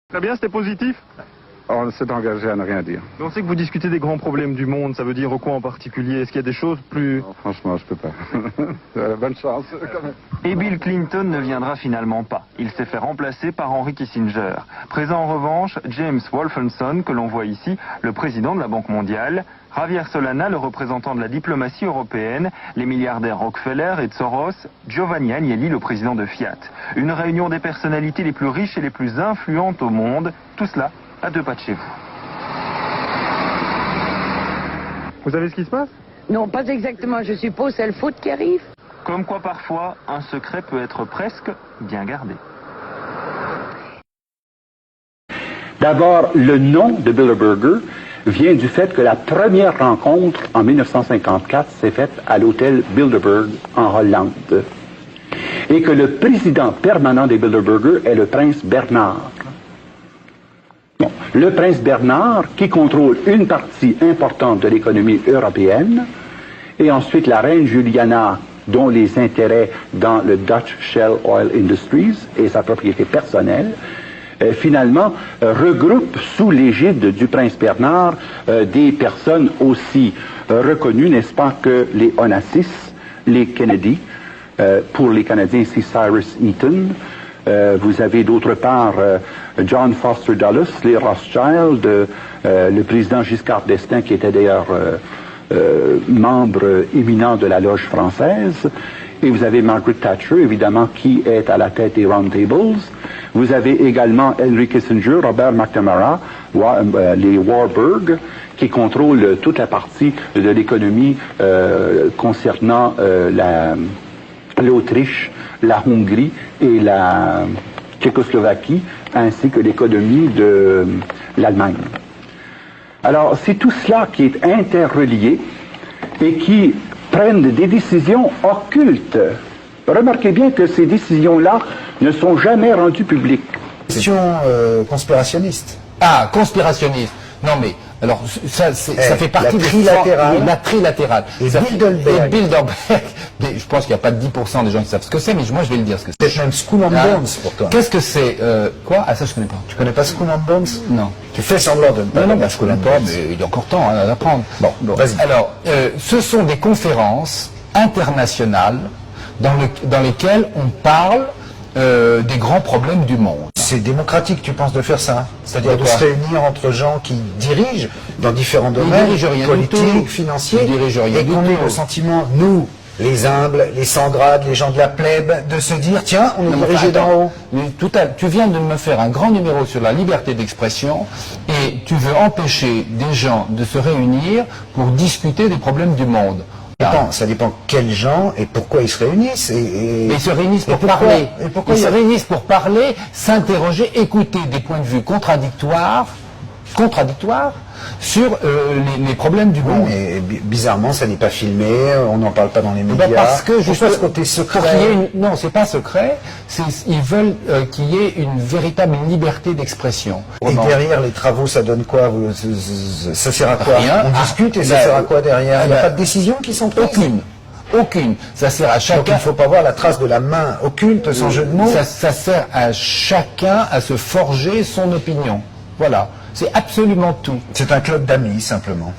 Très bien, c'était positif. On s'est engagé à ne rien dire. Mais on sait que vous discutez des grands problèmes du monde, ça veut dire quoi en particulier? Est-ce qu'il y a des choses plus... Non, franchement, je peux pas. Bonne chance, quand même. Et Bill Clinton ne viendra finalement pas. Il s'est fait remplacer par Henry Kissinger. Présent en revanche, James Wolfensohn, que l'on voit ici, le président de la Banque mondiale, Javier Solana, le représentant de la diplomatie européenne, les milliardaires Rockefeller et Soros, Giovanni Agnelli, le président de Fiat. Une réunion des personnalités les plus riches et les plus influentes au monde, tout cela à 2 pas de chez vous. Vous savez ce qui se passe? Non, pas exactement, je suppose, c'est le foot qui arrive. Comme quoi parfois, un secret peut être presque bien gardé. D'abord, le nom de Bilderberger vient du fait que la première rencontre en 1954 s'est faite à l'hôtel Bilderberg en Hollande. Et que le président permanent des Bilderberger est le prince Bernard. Bon, le prince Bernard qui contrôle une partie importante de l'économie européenne, et ensuite la reine Juliana dont les intérêts dans le Dutch Shell Oil Industries et sa propriété personnelle, finalement regroupe sous l'égide du prince Bernard des personnes aussi reconnues, n'est-ce pas, que les Onassis, les Kennedy, pour les Canadiens c'est Cyrus Eaton, vous avez d'autre part John Foster Dulles, les Rothschild, le président Giscard d'Estaing qui était d'ailleurs membre éminent de la loge française, et vous avez Margaret Thatcher évidemment qui est à la tête des Round Tables. Vous avez également Henry Kissinger, Robert McNamara, les Warburg, qui contrôlent toute la partie de l'économie concernant l'Autriche, la Hongrie et la Tchécoslovaquie, ainsi que l'économie de l'Allemagne. Alors, c'est tout cela qui est interrelié et qui prennent des décisions occultes. Remarquez bien que ces décisions-là ne sont jamais rendues publiques. Question conspirationniste. Ah, conspirationniste. Non mais, alors, ça fait partie la trilatérale. La trilatérale. Et ça Bilderberg. Et Bilderberg. Mais je pense qu'il n'y a pas de 10% des gens qui savent ce que c'est, mais moi je vais le dire ce que c'est. C'est même Skull and Bones pour toi. Qu'est-ce que c'est quoi? Ah, ça je connais pas. Tu connais pas Skull and Bones? Non. Tu fais semblant de ne pas Non, connaître je connais pas, mais il y a encore temps à apprendre. Bon, vas-y. Alors, ce sont des conférences internationales dans lesquelles on parle des grands problèmes du monde. C'est démocratique, tu penses, de faire ça? C'est-à-dire de se réunir entre gens qui dirigent dans différents domaines, politiques, financiers, et qu'on ait le sentiment, nous, les humbles, les sans grades, les gens de la plèbe, de se dire, tiens, on est dirigé d'en haut. Tu viens de me faire un grand numéro sur la liberté d'expression et tu veux empêcher des gens de se réunir pour discuter des problèmes du monde. Ça dépend quels gens et pourquoi ils se réunissent. Mais ils se réunissent pour parler. Ils se réunissent pour parler, s'interroger, écouter des points de vue contradictoires sur les problèmes du monde. Mais bizarrement, ça n'est pas filmé, on n'en parle pas dans les médias. Parce que je pense côté secret. Non, c'est pas secret. Ils veulent qu'il y ait une véritable liberté d'expression. Et derrière les travaux, ça donne quoi? Ça sert à quoi? Rien. On discute et ça sert à quoi derrière? Il n'y a pas de décision qui sont prises? Aucune. Ça sert à chacun. Donc il ne faut pas voir la trace de la main occulte, sans jeu de mots. Ça sert à chacun à se forger son opinion. Voilà. C'est absolument tout. C'est un club d'amis, simplement.